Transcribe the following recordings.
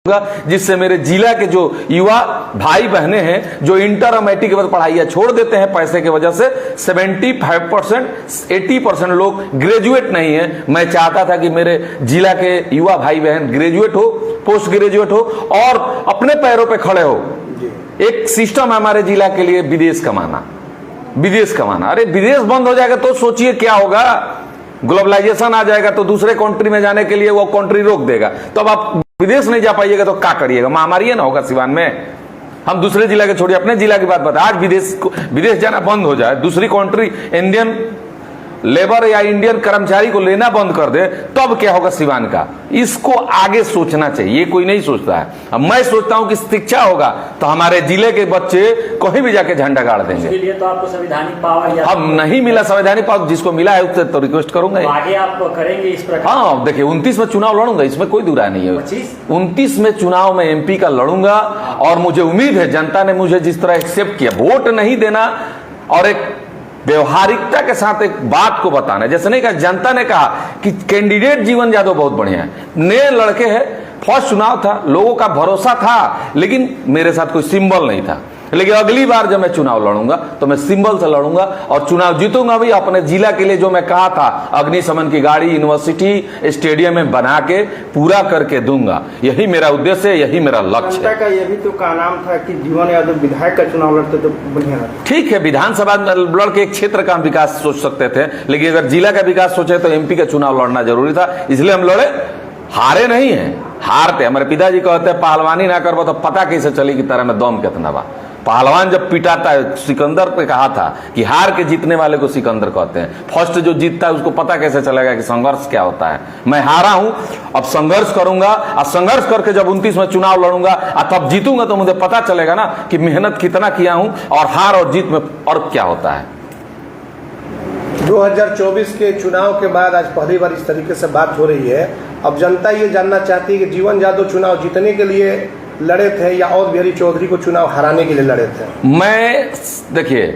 जिससे मेरे जिला के जो युवा भाई बहने हैं जो इंटर और मैट्रिक के बाद पढ़ाइयां छोड़ देते हैं पैसे की वजह से 75% 80% लोग ग्रेजुएट नहीं है। मैं चाहता था कि मेरे जिला के युवा भाई बहन ग्रेजुएट हो, पोस्ट ग्रेजुएट हो और अपने पैरों पे खड़े हो। एक सिस्टम है हमारे जिला के लिए विदेश कमाना। अरे विदेश बंद हो जाएगा तो सोचिए क्या होगा। ग्लोबलाइजेशन आ जाएगा तो दूसरे कंट्री में जाने के लिए वो कंट्री रोक देगा, तो अब आप विदेश नहीं जा पाइएगा तो क्या करिएगा। महामारी है ना होगा सिवान में। हम दूसरे जिला के छोड़िए, अपने जिला की बात बताए। आज विदेश जाना बंद हो जाए, दूसरी कंट्री इंडियन लेबर या इंडियन कर्मचारी को लेना बंद कर दे, तब क्या होगा सिवान का। इसको आगे सोचना चाहिए, ये कोई नहीं सोचता है। अब मैं सोचता हूं कि शिक्षा होगा तो हमारे जिले के बच्चे कहीं भी जाके झंडा गाड़ देंगे। इसके लिए तो आपको संवैधानिक पावर अब नहीं मिला संवैधानिक पावर, जिसको मिला है उससे तो रिक्वेस्ट करूंगा। आगे आप करेंगे इस प्रकार। हाँ देखिए, 29 में चुनाव लड़ूंगा, इसमें कोई दुरा नहीं है। 29 में चुनाव में एमपी का लड़ूंगा और मुझे उम्मीद है जनता ने मुझे जिस तरह एक्सेप्ट किया, वोट नहीं देना और एक व्यवहारिकता के साथ एक बात को बताना। जैसे नहीं कहा, जनता ने कहा कि कैंडिडेट जीवन यादव बहुत बढ़िया है, नए लड़के हैं, फर्स्ट चुनाव था, लोगों का भरोसा था, लेकिन मेरे साथ कोई सिंबल नहीं था। लेकिन अगली बार जब मैं चुनाव लड़ूंगा तो मैं सिंबल से लड़ूंगा और चुनाव जीतूंगा भी। अपने जिला के लिए जो मैं कहा था, अग्निशमन की गाड़ी यूनिवर्सिटी स्टेडियम में बना के पूरा करके दूंगा। यही मेरा उद्देश्य है, यही मेरा लक्ष्य है। का ये भी तो का नाम था कि जीवन यादव विधायक का चुनाव लड़ते तो बढ़िया रहता। ठीक है, विधानसभा में लड़ के एक क्षेत्र का विकास सोच सकते थे, लेकिन अगर जिला का विकास सोचे तो एमपी का चुनाव लड़ना जरूरी था, इसलिए हम लड़े। हारे नहीं है, हारते। हमारे पिताजी कहते हैं पहलवानी ना करबो तो पता कैसे चली कि तरह में दम कितना बा। पहलवान जब पिटाता है, सिकंदर पे कहा था कि हार के जीतने वाले को सिकंदर कहते हैं। फर्स्ट जो जीतता है उसको पता कैसे चलेगा कि संघर्ष क्या होता है। मैं हारा हूं, अब संघर्ष करूंगा और संघर्ष करके जब 29 में चुनाव लड़ूंगा और तब जीतूंगा तो मुझे पता चलेगा ना कि मेहनत कितना किया हूं और हार और जीत में और क्या होता है। 2024 के चुनाव के बाद आज पहली बार इस तरीके से बात हो रही है। अब जनता ये जानना चाहती है कि जीवन यादव चुनाव जीतने के लिए लड़े थे या और बिहारी चौधरी को चुनाव हराने के लिए लड़े थे। मैं देखिए,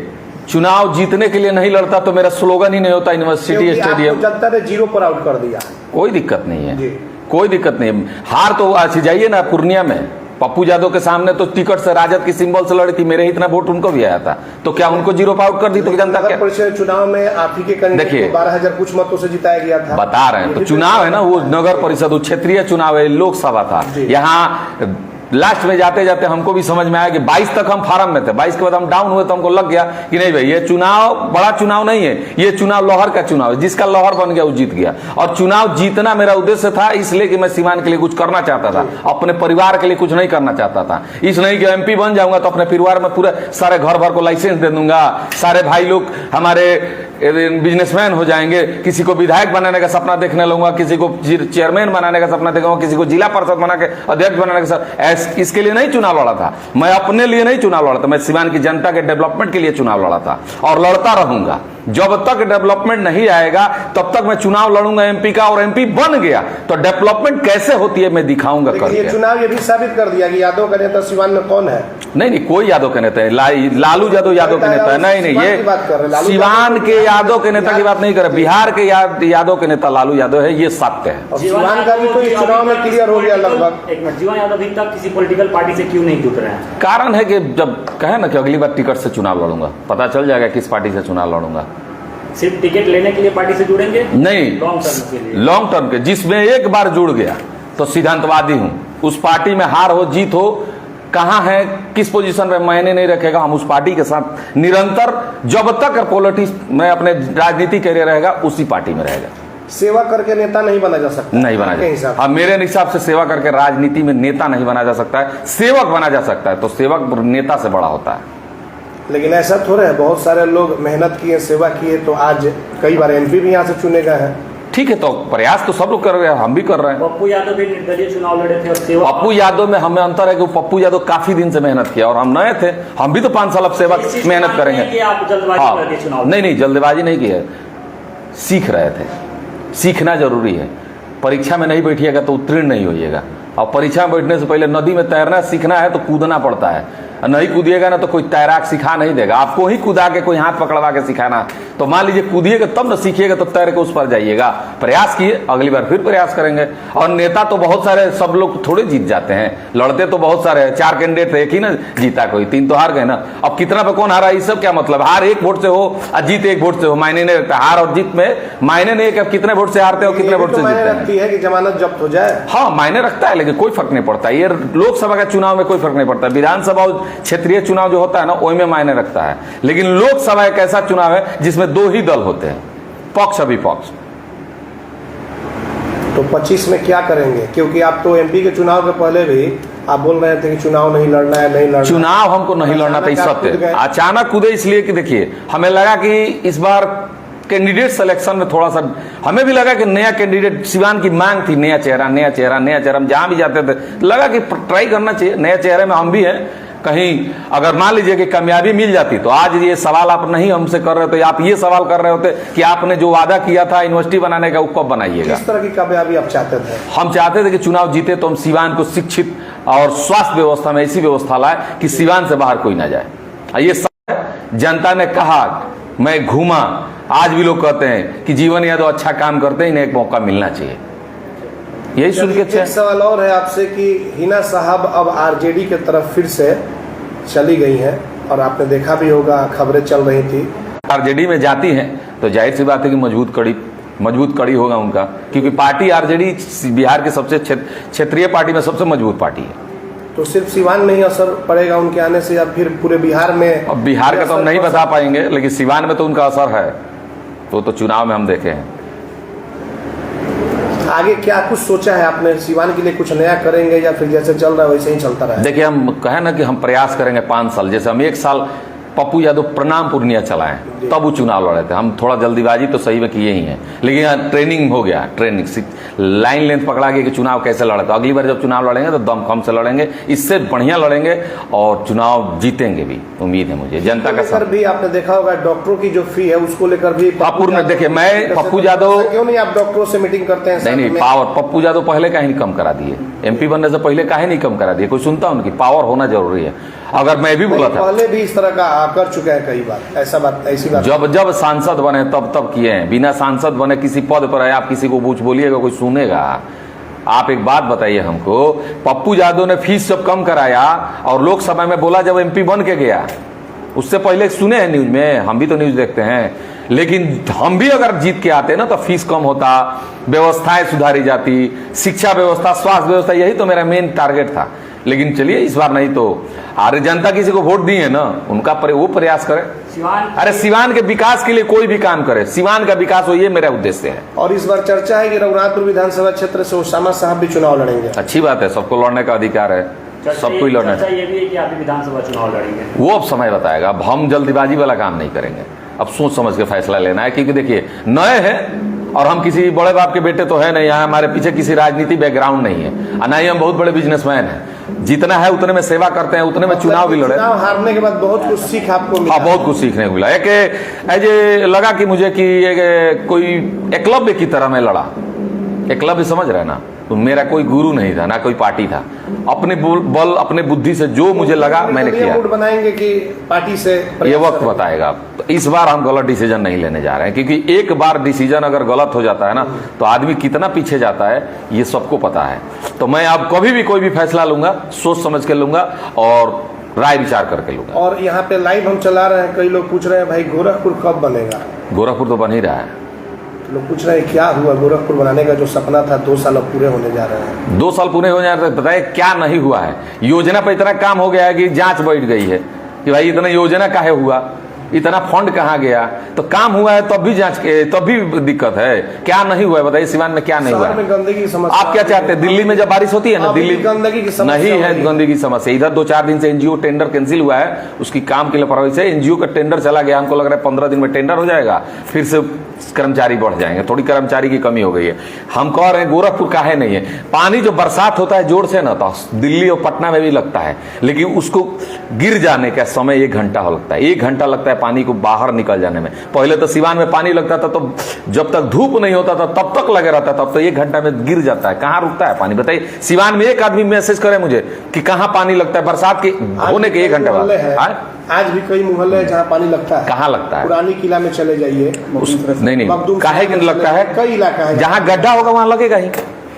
चुनाव जीतने के लिए नहीं लड़ता तो मेरा स्लोगन ही नहीं होता यूनिवर्सिटी स्टेडियम। जनता ने 0 पर आउट कर दिया। कोई दिक्कत नहीं है, कोई दिक्कत नहीं है। हार तो आज जाइए ना पूर्णिया में, पप्पू यादव के सामने तो टिकट से राजद की सिंबल से लड़ी थी, मेरे इतना वोट उनको भी आया था, तो क्या उनको 0 पर आउट कर दी तो जनता क्या। परिषद चुनाव में आप ही के कैंडिडेट को 12,000 कुछ मतों से जिताया गया था। बता रहे हैं तो चुनाव है ना, वो नगर परिषद, वो क्षेत्रीय चुनाव है, लोकसभा था। यहाँ लास्ट में जाते जाते हमको भी समझ में आया कि 22 तक हम फार्म में थे, 22 के बाद हम डाउन हुए तो हमको लग गया कि नहीं भाई, ये चुनाव बड़ा चुनाव नहीं है, ये चुनाव लोहर का चुनाव है। जिसका लोहर बन गया वो जीत गया। और चुनाव जीतना मेरा उद्देश्य था, इसलिए कि मैं सीवान के लिए कुछ करना चाहता था, अपने परिवार के लिए कुछ नहीं करना चाहता था। इस नहीं कि एमपी बन जाऊंगा तो अपने परिवार में पूरे सारे घर भर को लाइसेंस दे दूंगा, सारे भाई लोग हमारे बिजनेसमैन हो जाएंगे, किसी को विधायक बनाने का सपना देखने लगूंगा, किसी को चेयरमैन बनाने का सपना देखूंगा, किसी को जिला परिषद बना के अध्यक्ष बनाने का सपना। इसके लिए नहीं चुनाव लड़ा था, मैं अपने लिए नहीं चुनाव लड़ा था, मैं सीवान की जनता के डेवलपमेंट के लिए चुनाव लड़ा था और लड़ता रहूंगा। जब तक डेवलपमेंट नहीं आएगा तब तक मैं चुनाव लड़ूंगा एमपी का, और एमपी बन गया तो डेवलपमेंट कैसे होती है मैं दिखाऊंगा करके। ये चुनाव ये भी साबित कर दिया कि यादव का नेता सीवान में कौन है। नहीं, कोई यादव के नेता है, लालू यादव के नेता है। नहीं, ये सीवान के यादव के नेता की बात नहीं कर, बिहार के यादव के नेता लालू यादव है, ये सत्य है। सीवान का भी तो इस चुनाव में क्लियर हो गया लगभग। एक मिनट, जीवन यादव अभी तक किसी पॉलिटिकल पार्टी से क्यों नहीं जुट रहे हैं? कारण है कि जब कहे ना कि अगली बार टिकट से चुनाव लड़ूंगा, पता चल जाएगा किस पार्टी से चुनाव लड़ूंगा। सिर्फ टिकट लेने के लिए पार्टी से जुड़ेंगे? नहीं, लॉन्ग टर्म के, जिसमें एक बार जुड़ गया तो सिद्धांतवादी हूं। उस पार्टी में हार हो जीत हो, कहां है किस पोजीशन में मायने नहीं रखेगा। हम उस पार्टी के साथ निरंतर, जब तक पॉलिटिक्स में अपने राजनीति कैरियर रहेगा उसी पार्टी में रहेगा। सेवा करके नेता नहीं बना जा सकता, नहीं बना जा सकता। हाँ, मेरे हिसाब से सेवा करके राजनीति में नेता नहीं बना जा सकता है, सेवक बना जा सकता है। तो सेवक नेता से बड़ा होता है। लेकिन ऐसा थोड़ा है, बहुत सारे लोग मेहनत किए, सेवा किए, तो आज कई बार एमपी भी यहाँ से चुने गए हैं। ठीक है, तो प्रयास तो सब लोग कर रहे हैं, हम भी कर रहे हैं। पप्पू यादव भी निर्दलीय चुनाव लड़े थे और सेवा। पप्पू यादव में हमें अंतर है कि पप्पू यादव काफी दिन से मेहनत किया और हम नए थे, हम भी तो 5 साल अब सेवा मेहनत करेंगे। आप जल्दबाजी करके चुनाव? नहीं, जल्दबाजी नहीं की है, सीख रहे थे। सीखना जरूरी है, परीक्षा में नहीं बैठिएगा तो उत्तीर्ण नहीं होइएगा। और परीक्षा में बैठने से पहले नदी में तैरना सीखना है तो कूदना पड़ता है। नहीं कूदिएगा ना तो कोई तैराक सिखा नहीं देगा, आपको ही कूदा के कोई हाथ पकड़वा के सिखाना। तो मान लीजिए कूदिएगा तब ना सीखिएगा, तो तैर के उस पर जाइएगा। प्रयास किए, अगली बार फिर प्रयास करेंगे। और नेता तो बहुत सारे, सब लोग थोड़े जीत जाते हैं, लड़ते तो बहुत सारे हैं। 4 कैंडिडेट थे, एक ही ना जीता, कोई 3 तो हार गए ना। अब कितना पे कौन हारा, इस सब क्या मतलब? हार 1 वोट से हो और जीत 1 वोट से हो, मायने नहीं रखता। हार और जीत में मायने नहीं, अब कितने वोट से हारते हो, कितने वोट से जीतते हैं। कि जमानत जब्त हो जाए, हाँ मायने रखता है, लेकिन कोई फर्क नहीं पड़ता। ये लोकसभा का चुनाव में कोई फर्क नहीं पड़ता। विधानसभा और क्षेत्रीय चुनाव जो होता है ना, वही में मायने रखता है। लेकिन लोकसभा एक ऐसा चुनाव है जिसमें 2 ही दल होते हैं, पक्ष अविपक्ष। तो 25 में क्या करेंगे? क्योंकि आप तो एमपी के चुनाव के पहले भी आप बोल रहे थे कि चुनाव नहीं लड़ना है, नहीं लड़ना। चुनाव हमको नहीं लड़ना था, इस सत्य। अचानक कूदे इसलिए कि देखिए, हमें लगा कि इस बार कैंडिडेट सिलेक्शन में थोड़ा सा हमें भी लगा कि नया कैंडिडेट, सिवान की मांग थी, नया चेहरा नया चेहरा नया चेहरा। हम जहां भी जाते थे लगा कि ट्राई करना चाहिए, नए चेहरे में हम भी हैं। कहीं अगर मान लीजिए कि कामयाबी मिल जाती, तो आज ये सवाल आप नहीं हमसे कर रहे थे, आप ये सवाल कर रहे होते कि आपने जो वादा किया था यूनिवर्सिटी बनाने का, वो कब बनाइएगा। किस तरह की कामयाबी आप चाहते थे? हम चाहते थे कि चुनाव जीते तो हम सिवान को शिक्षित और स्वास्थ्य व्यवस्था में ऐसी व्यवस्था लाए कि सिवान से बाहर कोई ना जाए। ये सब जनता ने कहा, मैं घूमा, आज भी लोग कहते हैं कि जीवन यादव अच्छा काम करते हैं, इन्हें एक मौका मिलना चाहिए। यही सुन के एक सवाल और है आपसे कि हिना साहब अब आरजेडी की तरफ फिर से चली गई हैं, और आपने देखा भी होगा, खबरें चल रही थी। आरजेडी में जाती हैं तो जाहिर सी बात है कि मजबूत कड़ी होगा उनका, क्योंकि पार्टी आरजेडी बिहार के सबसे क्षेत्रीय पार्टी में सबसे मजबूत पार्टी है। तो सिर्फ सिवान में ही असर पड़ेगा उनके आने से, या फिर पूरे बिहार में? अब बिहार का तो हम नहीं बता पाएंगे, लेकिन सिवान में तो उनका असर है, तो चुनाव में हम देखे हैं। आगे क्या कुछ सोचा है आपने? सिवान के लिए कुछ नया करेंगे, या फिर जैसे चल रहा है वैसे ही चलता रहे? देखिए, हम कहें ना कि हम प्रयास करेंगे 5 साल। जैसे हम 1 साल पप्पू यादव प्रणाम पूर्णिया चलाएं, तब वो चुनाव लड़े थे। हम थोड़ा जल्दीबाजी तो सही में किए ही हैं, लेकिन ट्रेनिंग हो गया, ट्रेनिंग लाइन लेंथ पकड़ा गया कि चुनाव कैसे लड़े। तो अगली बार जब चुनाव लड़ेंगे तो दम कम से लड़ेंगे, इससे बढ़िया लड़ेंगे और चुनाव जीतेंगे भी, उम्मीद है मुझे। जनता का सर भी आपने देखा होगा, डॉक्टरों की जो फी है उसको लेकर भी पूर्ण, देखिए मैं पप्पू यादव, क्यों नहीं आप डॉक्टरों से मीटिंग करते हैं? नहीं, पावर पप्पू यादव पहले काहे नहीं कम करा दिए, एमपी बनने से पहले काहे नहीं कम करा दिए? कोई सुनता? उनकी पावर होना जरूरी है। अगर मैं भी बोला था, पहले भी इस तरह का कर चुका है कई बार, ऐसी बात जब सांसद बने तब किए हैं। बिना सांसद बने किसी पद पर है, आप किसी को पूछ बोलिएगा, कोई सुनेगा? आप एक बात बताइए हमको, पप्पू यादव ने फीस जब कम कराया और लोकसभा में बोला जब एमपी बन के गया, उससे पहले सुने हैं न्यूज में, हम भी तो न्यूज देखते हैं। लेकिन हम भी अगर जीत के आते ना तो फीस कम होता, व्यवस्थाएं सुधारी जाती, शिक्षा व्यवस्था, स्वास्थ्य व्यवस्था, यही तो मेरा मेन टारगेट था। लेकिन चलिए इस बार नहीं तो अरे जनता किसी को वोट दी है ना, उनका वो प्रयास करे। अरे सिवान के विकास के लिए कोई भी काम करे, सिवान का विकास हो, ये मेरा उद्देश्य है। और इस बार चर्चा है कि रघुनाथपुर विधानसभा क्षेत्र से उसामा साहब भी चुनाव लड़ेंगे। अच्छी बात है, सबको लड़ने का अधिकार है, सबको ही लड़ना है। ये भी है कि आप विधानसभा चुनाव लड़ेंगे, वो अब समय बताएगा। अब हम जल्दीबाजी वाला काम नहीं करेंगे, अब सोच समझ के फैसला लेना है। क्योंकि देखिए नए हैं और हम किसी बड़े बाप के बेटे तो है नहीं, यहाँ हमारे पीछे किसी राजनीति बैकग्राउंड नहीं है, और ना ही हम बहुत बड़े बिजनेसमैन हैं। जितना है उतने में सेवा करते हैं, उतने में चुनाव भी लड़े। चुनाव हारने के बाद बहुत कुछ सीख आपको मिला? हाँ, बहुत कुछ सीखने को मिला। एक ऐसे लगा कि मुझे कि कोई एकलव्य की तरह मैं लड़ा। एकलव्य समझ रहे ना, तो मेरा कोई गुरु नहीं था, ना कोई पार्टी था। अपने बल, अपने बुद्धि से जो मुझे लगा मैंने किया। मूड बनाएंगे कि पार्टी से ये वक्त बताएगा। तो इस बार हम गलत डिसीजन नहीं लेने जा रहे हैं, क्योंकि एक बार डिसीजन अगर गलत हो जाता है ना, तो आदमी कितना पीछे जाता है ये सबको पता है। तो मैं अब कभी भी कोई भी फैसला लूंगा सोच समझ के लूंगा और राय विचार करके लूंगा। और यहाँ पे लाइव हम चला रहे हैं, कई लोग पूछ रहे हैं भाई गोरखपुर कब बनेगा? गोरखपुर तो बन ही रहा है। लोग पूछ रहे हैं क्या हुआ, गोरखपुर बनाने का जो सपना था 2 साल अब पूरे होने जा रहे हैं। 2 साल पूरे होने जा रहे हैं, बताइए क्या नहीं हुआ है? योजना पर इतना काम हो गया है कि जांच बैठ गई है कि भाई इतना योजना काहे हुआ, इतना फंड कहाँ गया? तो काम हुआ है तब भी जांच के, तब भी दिक्कत है। क्या नहीं हुआ है बताइए? सिवान में क्या नहीं हुआ है? गंदगी की समस्या। आप क्या चाहते हैं? दिल्ली में जब बारिश होती है ना, दिल्ली गंदगी की समस्या नहीं है, गंदगी की समस्या। इधर 2-4 दिन से एनजीओ टेंडर कैंसिल हुआ है, उसकी काम के लापरवाही से एनजीओ का टेंडर चला गया। हमको लग रहा है 15 दिन में टेंडर हो जाएगा, फिर से कर्मचारी बढ़ जाएंगे। थोड़ी कर्मचारी की कमी हो गई है। हम कह रहे हैं गोरखपुर काहे नहीं है? पानी जो बरसात होता है जोर से ना, तो दिल्ली और पटना में भी लगता है, लेकिन उसको गिर जाने का समय 1 घंटा लगता है। 1 घंटा लगता है पानी को बाहर निकल जाने में। पहले तो सिवान में पानी लगता था तो जब तक धूप नहीं होता था तब तक लगे रहता था, अब तो 1 घंटा में गिर जाता है। कहाँ रुकता है पानी बताइए? सिवान में एक आदमी मैसेज करे मुझे कि कहाँ पानी लगता है बरसात के होने के 1 घंटे बाद। आज भी कई मोहल्ले हैं जहाँ पानी लगता है। कहाँ लगता है? पुरानी किला में चले जाइए। नहीं काहे कि लगता है? कई इलाका है जहाँ गड्ढा होगा वहां लगेगा ही।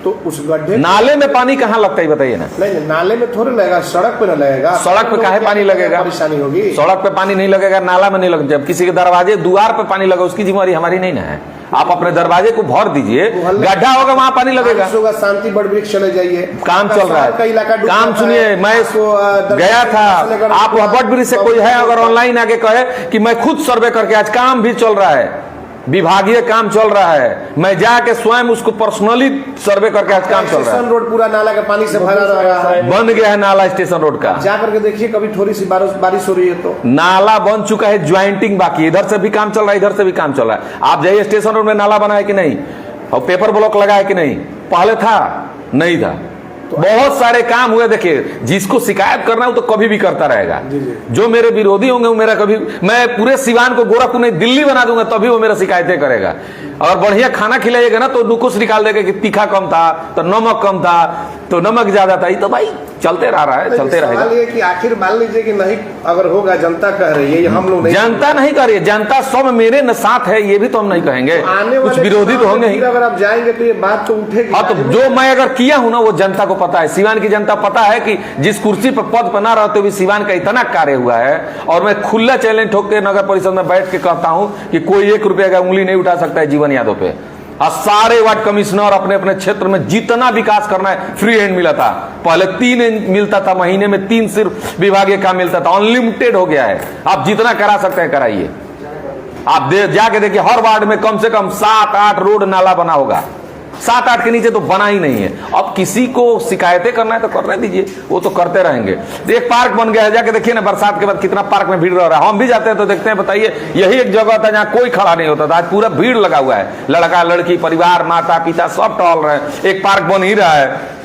तो उस गड्ढे नाले में पानी कहाँ लगता है बताइए ना? नहीं, नाले में थोड़े लगेगा, सड़क पे न लगेगा। सड़क पे काहे पानी लगेगा? परेशानी होगी। सड़क पे पानी नहीं लगेगा, नाला में नहीं लगेगा। जब किसी के दरवाजे द्वार पे पानी लगा उसकी जिम्मेवारी हमारी नहीं ना है। आप अपने दरवाजे को भर दीजिए, गड्ढा होगा वहां पानी लगेगा। शांति बड़ वृक्ष चले जाइए, काम चल रहा है। काम सुनिए, मैं गया था, आप वहां बड़ वृक्ष से कोई है अगर ऑनलाइन आके कहे कि मैं खुद सर्वे करके, आज काम भी चल रहा है, विभागीय काम चल रहा है, मैं जाके स्वयं उसको पर्सनली सर्वे करके आज काम चल रहा है। स्टेशन रोड पूरा नाला का पानी से भरा रहा है, बन गया है नाला स्टेशन रोड का। जा करके देखिए कभी थोड़ी सी बारिश हो रही है तो नाला बन चुका है, ज्वाइंटिंग बाकी है, इधर से भी काम चल रहा है, इधर से भी काम चल रहा है। आप जाइए स्टेशन रोड में नाला बना है कि नहीं, और पेपर ब्लॉक लगा है कि नहीं? पहले था नहीं था, तो बहुत सारे काम हुए। देखिए जिसको शिकायत करना है वो तो कभी भी करता रहेगा। जो मेरे विरोधी होंगे वो मेरा कभी, मैं पूरे सिवान को गोरखपुर नहीं दिल्ली बना दूंगा तभी वो मेरा शिकायतें करेगा। और बढ़िया खाना खिलाइएगा ना तो नुकुस निकाल देगा कि तीखा कम था तो नमक कम था तो नमक ज्यादा था। ये तो भाई चलते रह रहा है, चलते रहेगा। ये कि आखिर मान लीजिए कि नहीं अगर होगा, जनता कह रही है, ये हम लोग नहीं, जनता नहीं कह रही है, जनता सब मेरे न साथ है, ये भी तो हम नहीं कहेंगे। कुछ विरोधी तो होंगे ही। अगर आप जाएंगे तो ये बात तो उठेगी। हाँ, तो जो मैं अगर किया हूं ना वो जनता को पता है, सिवान की जनता पता है कि जिस कुर्सी पर पद पर ना रहते हुए सिवान का इतना कार्य हुआ है। और मैं खुला चैलेंज ठोक के नगर परिषद में बैठ के कहता हूं कि कोई 1 रुपया का उंगली नहीं उठा सकता है जीवन यादव पे। और सारे वार्ड कमिश्नर अपने अपने क्षेत्र में जितना विकास करना है फ्री हैंड मिला था। पहले 3 मिलता था, महीने में 3 सिर्फ विभागीय काम मिलता था, अनलिमिटेड हो गया है। आप जितना करा सकते हैं कराइए। आप जाके देखिए हर वार्ड में कम से कम 7-8 रोड नाला बना होगा, 7-8 के नीचे तो बना ही नहीं है। अब किसी को शिकायतें करना है तो करने दीजिए, वो तो करते रहेंगे। एक पार्क बन गया है, जाके देखिए ना बरसात के बाद कितना पार्क में भीड़ रह रहा है। हम भी जाते हैं तो देखते हैं, बताइए यही एक जगह था जहाँ कोई खड़ा नहीं होता था, आज पूरा भीड़ लगा हुआ है। लड़का लड़की परिवार माता पिता सब टहल रहे हैं। एक पार्क बन ही रहा है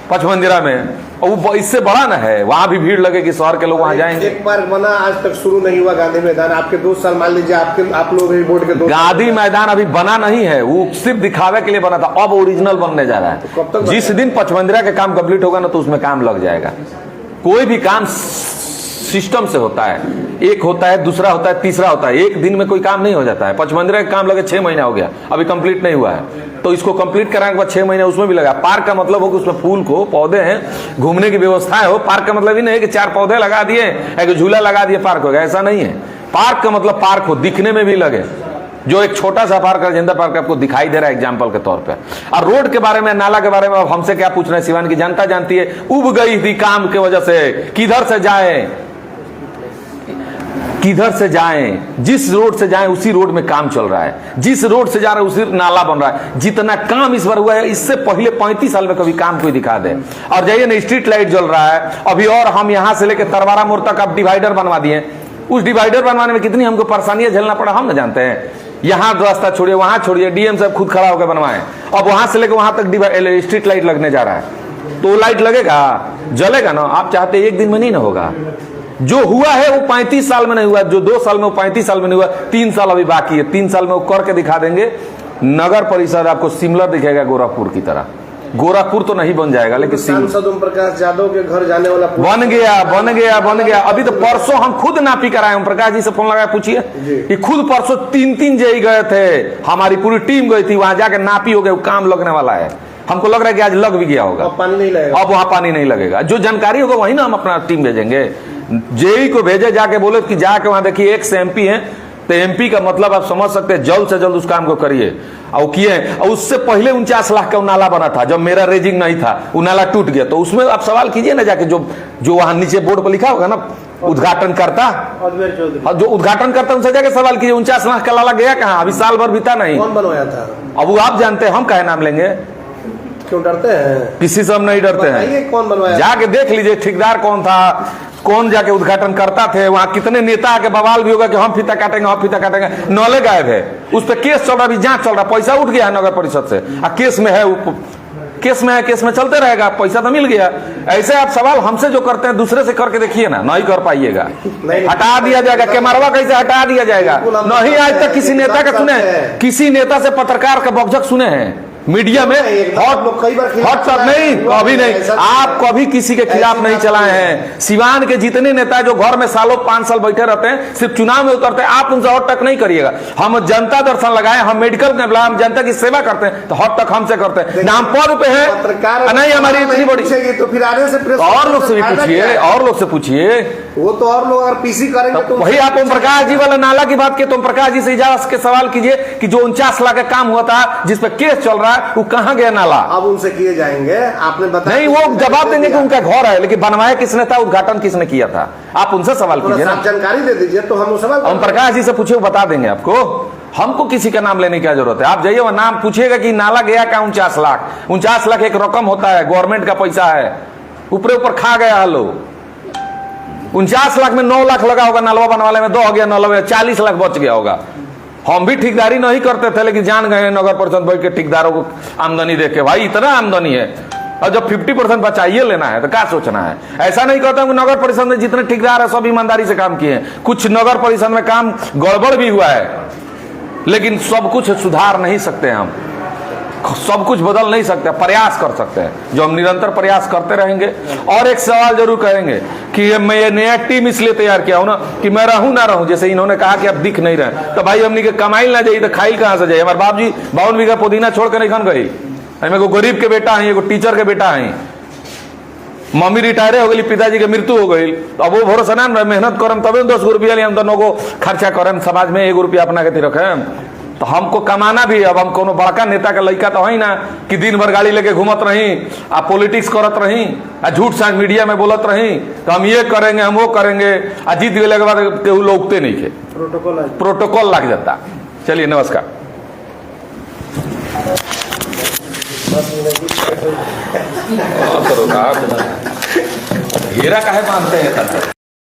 पचमंदिरा में, और वो इससे बड़ा ना है, वहां भी भीड़ लगेगी, शहर के लोग वहां जाएंगे। एक पार्क बना आज तक शुरू नहीं हुआ गांधी मैदान। आपके 2 साल मान लीजिए आप लोग बोर्ड के गांधी मैदान अभी बना नहीं है, वो सिर्फ दिखावे के लिए बना था, अब ओरिजिनल बनने जा रहा है। कब तक जिस दिन पचमंदिरा का काम कंप्लीट होगा ना तो उसमें काम लग जाएगा। कोई भी काम सिस्टम से होता है, एक होता है, दूसरा होता है, तीसरा होता है। एक दिन में कोई काम नहीं हो जाता है। पचमंदिरा का काम लगे 6 महीना हो गया, अभी कंप्लीट नहीं हुआ है, तो इसको कंप्लीट कराने के बाद 6 महीने उसमें भी लगा। पार्क का मतलब हो कि उसमें फूल को पौधे हैं, घूमने की व्यवस्था हो। पार्क का मतलब ही नहीं है कि 4 पौधे लगा दिए, एक झूला लगा दिए पार्क हो गया, ऐसा नहीं है। पार्क का मतलब पार्क हो, दिखने में भी लगे। जो एक छोटा सा पार्क राजेंद्र पार्क आपको दिखाई दे रहा है एग्जाम्पल के तौर पे। और रोड के बारे में, नाला के बारे में अब हमसे क्या पूछ रहे हैं? सिवान की जनता जानती है, उब गई थी काम की वजह से। किधर से जाए, किधर से जाएं? जिस रोड से जाएं उसी रोड में काम चल रहा है, जिस रोड से जा रहे हैं उसी नाला बन रहा है। जितना काम इस बार हुआ है इससे पहले 35 साल में कभी काम कोई दिखा दे। और जाइए ना, स्ट्रीट लाइट जल रहा है अभी, और हम यहां से लेकर तरवारा मोड़ तक अब डिवाइडर बनवा दिए। उस डिवाइडर बनवाने में कितनी हमको परेशानियां झेलना पड़ा हम न जानते हैं। यहां रास्ता छोड़िए, वहां छोड़िए, डीएम साहब खुद खड़ा होकर बनवाए। अब वहां से लेकर वहां तक स्ट्रीट लाइट लगने जा रहा है, तो लाइट लगेगा, जलेगा ना। आप चाहते एक दिन में नहीं ना होगा। जो हुआ है वो 35 साल में नहीं हुआ, जो 2 साल में वो 35 साल में नहीं हुआ। 3 साल अभी बाकी है, 3 साल में वो करके दिखा देंगे। नगर परिषद आपको सिमिलर दिखेगा गोरखपुर की तरह। गोरखपुर तो नहीं बन जाएगा, लेकिन सांसद ओम प्रकाश यादव के घर जाने वाला बन गया। अभी तो परसों हम खुद नापी कराए, ओम प्रकाश जी से फोन लगाया पूछिए कि खुद परसों 3 जेई गए थे, हमारी पूरी टीम गई थी, वहां जाके नापी हो गए, काम लगने वाला है। हमको लग रहा है कि आज लग भी गया होगा। अब पानी नहीं लगेगा, अब वहां पानी नहीं लगेगा। जो जानकारी होगा वही ना हम अपना टीम भेजेंगे। जेई को भेजे, जाके बोले कि जाके वहां देखिए एक से एमपी है, तो एमपी का मतलब आप समझ सकते हैं, जल्द से जल्द उस काम को करिए। और किए, और उससे पहले 49 लाख का नाला बना था जब मेरा रेजिंग नहीं था, वो नाला टूट गया। तो उसमें आप सवाल कीजिए ना जाके, जो वहां नीचे बोर्ड पर लिखा होगा ना उद्घाटन करता, जो उद्घाटन करता उनसे जाके सवाल कीजिए 49 लाख का नाला गया कहाँ? अभी साल भर बीता नहीं, कौन बनवाया था? अब वो आप जानते हैं, हम काहे नाम लेंगे? क्यों डरते हैं? किसी से हम नहीं डरते हैं। कौन बनवाया? जाके देख लीजिए ठेकेदार कौन था, कौन जाके उद्घाटन करता थे, वहां कितने नेता आके बवाल भी होगा कि हम फीता काटेंगे, हम फीता काटेंगे। नौले गायब है, उस पर केस चल रहा, अभी जांच चल रहा, पैसा उठ गया है नगर परिषद से, केस में है, केस में है, केस में चलते रहेगा, पैसा तो मिल गया। ऐसे आप सवाल हमसे जो करते हैं दूसरे से करके देखिए ना, नहीं कर पाइएगा। हटा दिया जाएगा, कैमरवा कैसे हटा दिया जाएगा? नहीं, आज तक किसी नेता का सुने, किसी नेता से पत्रकार का बकझक सुने हैं मीडिया में? हॉट तक नहीं, कभी नहीं। आप कभी किसी के खिलाफ नहीं चलाए हैं। सिवान के जितने नेता जो घर में सालों 5 साल बैठे रहते हैं, सिर्फ चुनाव में उतरते हैं, आप उनसे हॉट तक नहीं करिएगा। हम जनता दर्शन लगाए, हम मेडिकल कैंप लगाए, हम जनता की सेवा करते हैं, तो हॉट तक हमसे करते हैं। नाम पद पे है नहीं हमारी इतनी बड़ी, तो फिर आने से और लोग से भी पूछिए, और लोग से पूछिए। वो तो और लोग अगर पीसी करेंगे तो वही आप ओम प्रकाश जी वाला नाला की बात किए, तो ओम प्रकाश जी से इजाजत के सवाल कीजिए कि जो 49 लाख का काम हुआ था जिस पर केस चल रहा है, वो कहाँ गया नाला? अब उनसे किए जाएंगे, आपने बताया नहीं, वो जवाब देंगे कि उनका घर है, लेकिन बनवाया किसने था, उद्घाटन किसने किया था? आप उनसे सवाल कीजिए ना, जानकारी दे दीजिए तो हम सवाल। ओम प्रकाश जी से पूछिए, वो बता देंगे आपको। हमको किसी का नाम लेने की क्या जरूरत है? आप जाइए, वो नाम पूछिएगा कि नाला गया क्या 49 लाख। 49 लाख एक रकम होता है, गवर्नमेंट का पैसा है, ऊपर ऊपर खा गया हलो। 49 लाख में 9 लाख लगा होगा नालवा बनवाने में, 2 हो गया 9, 40 लाख बच गया होगा। हम भी ठेकेदारी नहीं करते थे, लेकिन जान गए नगर परिषद बैठ के ठेकेदारों को आमदनी देके, भाई इतना आमदनी है, और जब 50% बचाइए लेना है तो क्या सोचना है? ऐसा नहीं कहता हूं कि नगर परिषद में जितने ठेकेदार है सब ईमानदारी से काम किए हैं। कुछ नगर परिषद में काम गड़बड़ भी हुआ है, लेकिन सब कुछ सुधार नहीं सकते हम, सब कुछ बदल नहीं सकते, प्रयास कर सकते हैं, जो हम निरंतर प्रयास करते रहेंगे। और एक सवाल जरूर करेंगे कि मैं ये नया टीम इसलिए तैयार किया हूं ना कि मैं रहूं ना रहूं, जैसे इन्होंने कहा कि अब दिख नहीं रहे, तो भाई हमने के कमाई ना जाइए तो खाई कहां से जाए? हमारे बाप जी 52 बीघा पुदीना छोड़ के नहीं खन गई। एगो गरीब के बेटा है, एगो टीचर के बेटा है, मम्मी रिटायरे हो गई, पिताजी के मृत्यु हो गई, तो अब वो भरोसा ना मेहनत करम तबे 10 रुपया हम दोनों को खर्चा करम, समाज में 1 रुपया अपना के रखे। तो हमको कमाना भी, अब हम कोनो बड़का नेता का लड़का तो है ना कि दिन भर गाड़ी लेके घूमत रही, आ पॉलिटिक्स करत रही, आ झूठ साझ मीडिया में बोलत रही, तो हम ये करेंगे, हम वो करेंगे, आ जीत गए के बाद केहू लोगते नहीं थे, प्रोटोकॉल लग जाता। चलिए, नमस्कार। घेरा काहे बांधते हैं?